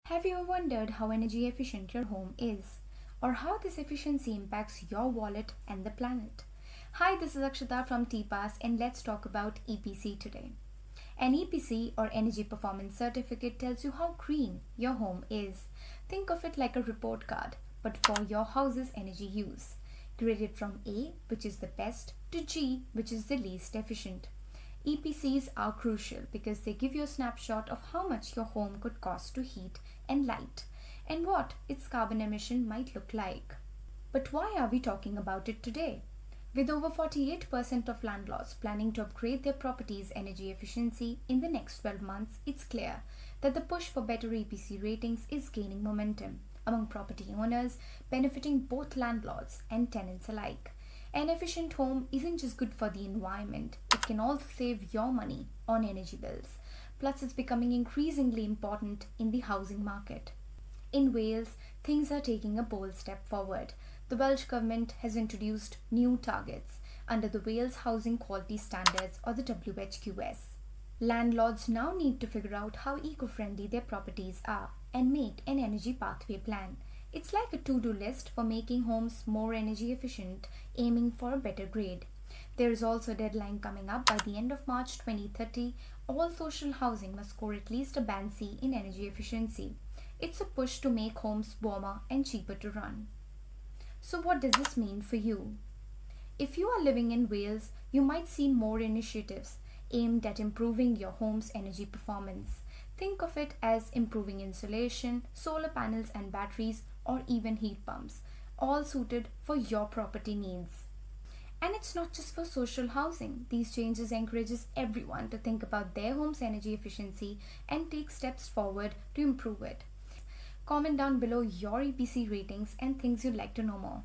Have you ever wondered how energy efficient your home is? Or how this efficiency impacts your wallet and the planet? Hi, this is Akshita from TPAS and let's talk about EPC today. An EPC or Energy Performance Certificate tells you how green your home is. Think of it like a report card, but for your house's energy use. Graded from A, which is the best, to G, which is the least efficient. EPCs are crucial because they give you a snapshot of how much your home could cost to heat and light and what its carbon emission might look like. But why are we talking about it today? With over 48% of landlords planning to upgrade their property's energy efficiency in the next 12 months, it's clear that the push for better EPC ratings is gaining momentum among property owners, benefiting both landlords and tenants alike. An efficient home isn't just good for the environment, it can also save your money on energy bills. Plus, it's becoming increasingly important in the housing market. In Wales, things are taking a bold step forward. The Welsh government has introduced new targets under the Wales Housing Quality Standards, or the WHQS. Landlords now need to figure out how eco-friendly their properties are and make an energy pathway plan. It's like a to-do list for making homes more energy efficient, aiming for a better grade. There is also a deadline coming up by the end of March 2030. All social housing must score at least a band C in energy efficiency. It's a push to make homes warmer and cheaper to run. So what does this mean for you? If you are living in Wales, you might see more initiatives aimed at improving your home's energy performance. Think of it as improving insulation, solar panels and batteries, or even heat pumps, all suited for your property needs. And it's not just for social housing. These changes encourages everyone to think about their home's energy efficiency and take steps forward to improve it. Comment down below your EPC ratings and things you'd like to know more.